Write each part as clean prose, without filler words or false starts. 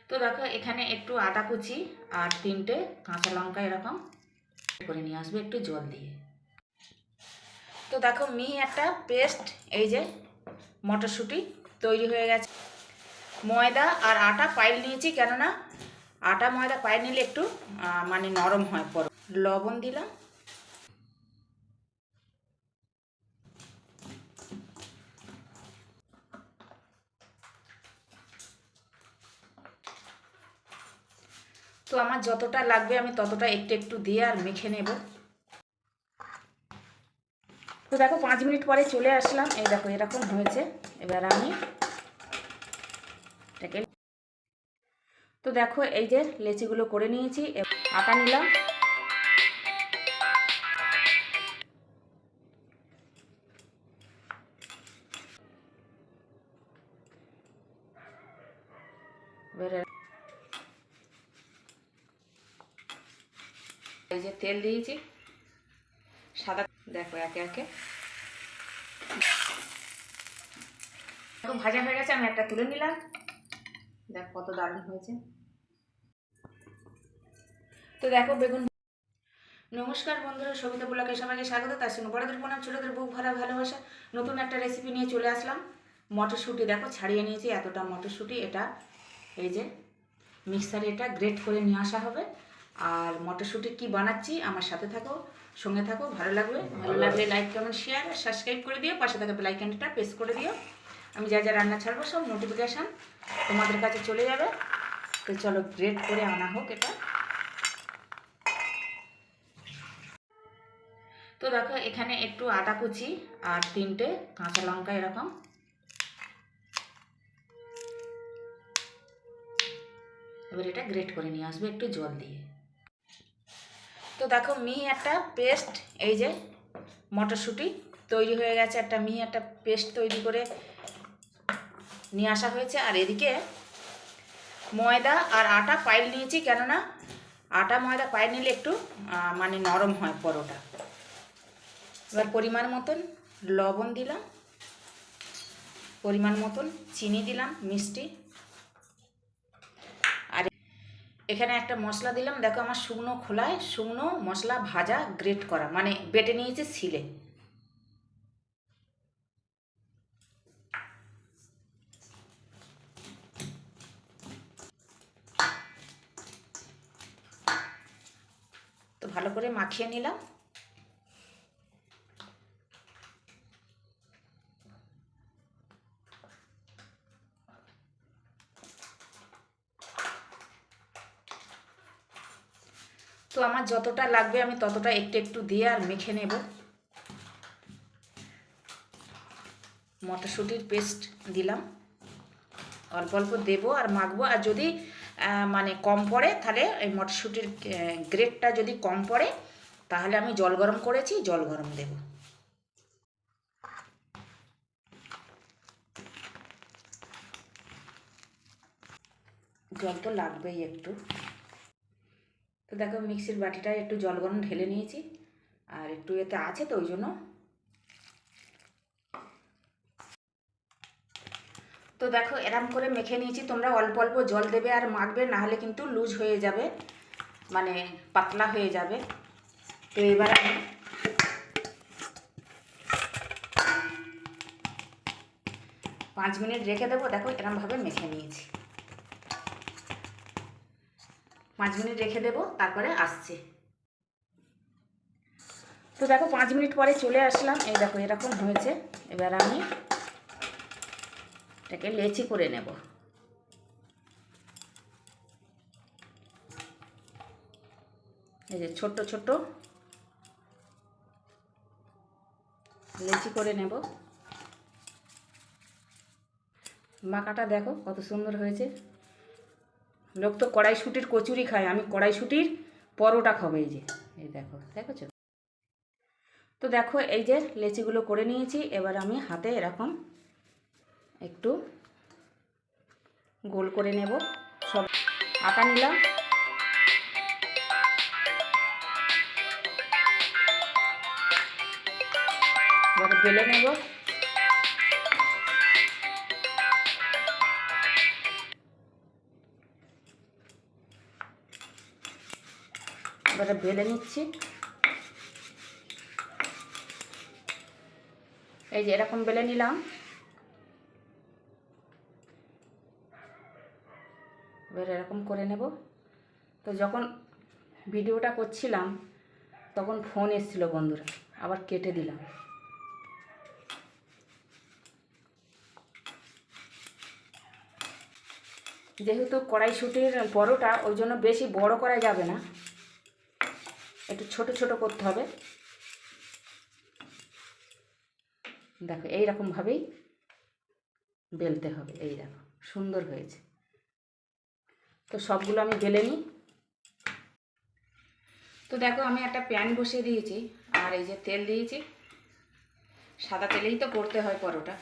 তো দেখো এখানে একটু আদা কুচি আর 3টে কাঁচা লঙ্কা এরকম করে নিয়ে আসবে একটু জল দিয়ে। তো দেখো মিহি একটা পেস্ট এই যে মটরশুঁটি তৈরি হয়ে গেছে। ময়দা আর আটা পাইল নিয়েছি, কেননা আটা ময়দা পাইল নিলে একটু মানে নরম হয়। পর লবণ দিলাম, তো আমার যতটা লাগবে আমি ততটা একটু একটু দিয়ে আর মেখে নেব। তো দেখো 5 মিনিট পরে চলে আসলাম, এই দেখো এরকম হয়েছে। এবার আমি এটাকে, তো দেখো এই যে লেচিগুলো করে নিয়েছি। আটা নিলাম, এবার এই যে তেল দিয়েছি সাদা, দেখো একে একে ভাজা হয়ে গেছে। আমি একটা তুলে নিলাম, দেখো কত দারুণ হয়েছে। তো দেখো বেগুন। নমস্কার বন্ধুরা, সবিতা ব্লগে সবাইকে স্বাগত। তার সঙ্গে বড়দের প্রণাম, ছোটদের বুক ভরা ভালোবাসা। নতুন একটা রেসিপি নিয়ে চলে আসলাম। মটরশুঁটি দেখো ছাড়িয়ে নিয়েছি এতটা মটরশুঁটি। এটা এই যে মিক্সারে এটা গ্রেট করে নিয়ে আসা হবে। আর মটরশুঁটি কি বানাচ্ছি আমার সাথে থাকো, সঙ্গে থাকো, ভালো লাগবে। ভালো লাগলে লাইক কমেন্ট শেয়ার সাবস্ক্রাইব করে দিও, পাশে থাকা বেল আইকনটা প্রেস করে দিও। আমি যা যা রান্না ছাড়বো সব নোটিফিকেশান তোমাদের কাছে চলে যাবে। তো চলো গ্রেট করে আনা হোক এটা। তো দেখো এখানে একটু আদা কুচি আর 3টে কাঁচা লঙ্কা এরকম এবার এটা গ্রেট করে নিয়ে আসবে একটু জল দিয়ে। তো দেখো মিহি একটা পেস্ট এই যে মটরশুঁটি তৈরি হয়ে গেছে। একটা মিহি একটা পেস্ট তৈরি করে নিয়ে আসা হয়েছে। আর এদিকে ময়দা আর আটা পাইল নিয়েছি, কেননা আটা ময়দা পাইল নিলে একটু মানে নরম হয় পরোটা। এবার পরিমাণ মতন লবণ দিলাম, পরিমাণ মতন চিনি দিলাম মিষ্টি। আর এখানে একটা মশলা দিলাম, দেখো আমার শুকনো খোলায় শুকনো মশলা ভাজা গ্রেট করা, মানে বেটে নিয়েছি শিলে। তো ভালো করে মাখিয়ে নিলাম। তো আমার যতটা লাগবে আমি ততটা একটু একটু দিয়ে আর মেখে নেব। মটরশুঁটির পেস্ট দিলাম, অল্প অল্প দেবো আর মাখবো। আর যদি মানে কম পড়ে তাহলে এই মটরশুঁটির গ্রেটটা যদি কম পড়ে তাহলে আমি জল গরম করেছি, জল গরম দেব। জল তো লাগবেই একটু। তো দেখো মিক্সির বাটিটায় একটু জল গরম ঢেলে নিয়েছি, আর একটু এতে আছে তো ওই জন্য। তো দেখো এরম করে মেখে নিয়েছি। তোমরা অল্প অল্প জল দেবে আর মাখবে, নাহলে কিন্তু লুজ হয়ে যাবে, মানে পাতলা হয়ে যাবে। তো এবার আমি পাঁচ মিনিট রেখে দেবো। দেখো এরমভাবে মেখে নিয়েছি, 5 মিনিট রেখে দেবো, তারপরে আসছি। তো দেখো 5 মিনিট পরে চলে আসলাম, এই দেখো এরকম হয়েছে। এবার আমি এটাকে লেচি করে নেব। এই যে ছোট্ট ছোট্ট লেচি করে নেব। মাখাটা দেখো কত সুন্দর হয়েছে। লোক তো কড়াইশুঁটির কচুরি খায়, আমি কড়াইশুঁটির পরোটা খাবো। এই যে এই দেখো, দেখেছো? তো দেখো এই যে লেচিগুলো করে নিয়েছি। এবার আমি হাতে এরকম একটু গোল করে নেব। সব আটা নিলাম, এবার বেলে নেব। এবারে বেলে নিচ্ছি। এই যে এরকম বেলে নিলাম। এবার এরকম করে নেব। তো যখন ভিডিওটা করছিলাম তখন ফোন এসেছিল বন্ধুরা, আবার কেটে দিলাম। যেহেতু কড়াইশুঁটির পরোটা, ওই জন্য বেশি বড় করা যাবে না, একটু ছোট ছোট করতে হবে। দেখো এইরকমভাবেই বেলতে হবে। এই দেখো সুন্দর হয়েছে। তো সবগুলো আমি বেলে নিই। তো দেখো আমি একটা প্যান বসিয়ে দিয়েছি, আর এই যে তেল দিয়েছি। সাদা তেলেই তো করতে হয় পরোটা।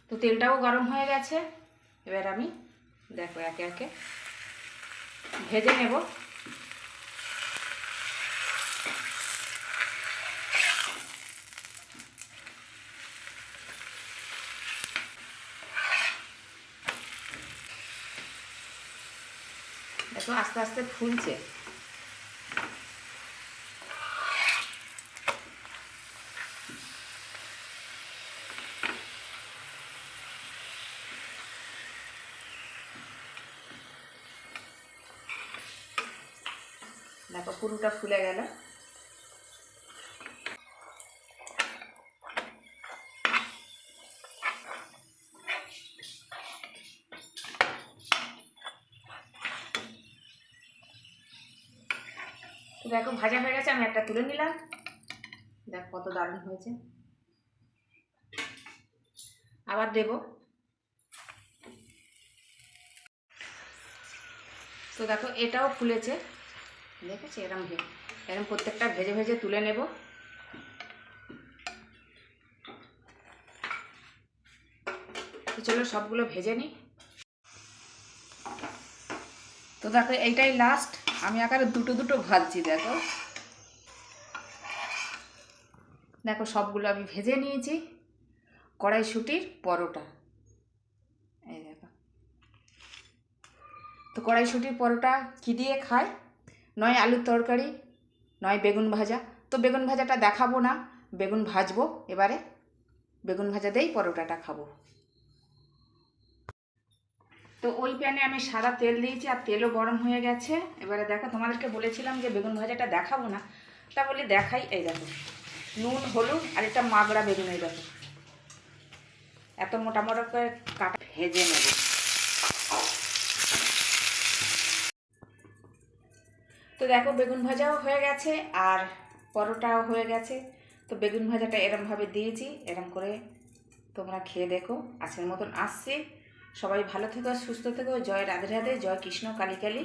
তো তেলটাও গরম হয়ে গেছে। এবার আমি দেখো একে একে ভেজে নেব। দেখো আস্তে আস্তে ফুলছে। দেখো পুরোটা ফুলে গেল। তো দেখো ভাজা হয়ে গেছে, আমি একটা তুলে নিলাম। দেখো কত দারুণ হয়েছে। আবার দেব। তো দেখো এটাও ফুলেছে, দেখেছি এরম এরম প্রত্যেকটা ভেজে ভেজে তুলে নেব। তো চলো সবগুলো ভেজে নিই। তো দেখো এইটাই লাস্ট, আমি আকারে দুটো দুটো ভাজছি। দেখো দেখো সবগুলো আমি ভেজে নিয়েছি। কড়াইশুঁটির পরোটা, এই দেখো। তো কড়াইশুঁটির পরোটা কী দিয়ে খায়? নয় আলুর তরকারি, নয় বেগুন ভাজা। তো বেগুন ভাজাটা দেখাবো না, বেগুন ভাজবো এবারে। বেগুন ভাজা দিয়েই পরোটাটা খাবো। তো ওই প্যানে আমি সাদা তেল দিয়েছি, আর তেলও গরম হয়ে গেছে। এবারে দেখো, তোমাদেরকে বলেছিলাম যে বেগুন ভাজাটা দেখাবো না, তা বলি দেখাই। এই দেখো নুন, হলুদ আর একটা মাগড়া বেগুন, এই দেখো এত মোটা মোটা করে কাটা ভেজে নেব। তো দেখো বেগুন ভাজাও হয়ে গেছে আর পরোটাও হয়ে গেছে। তো বেগুন ভাজাটা এরমভাবে দিয়েছি, এরম করে তোমরা খেয়ে দেখো। আজকের মতন আসছি। সবাই ভালো থেকো, সুস্থ থেকো। জয় রাধে রাধে, জয় কৃষ্ণ কালী কালী।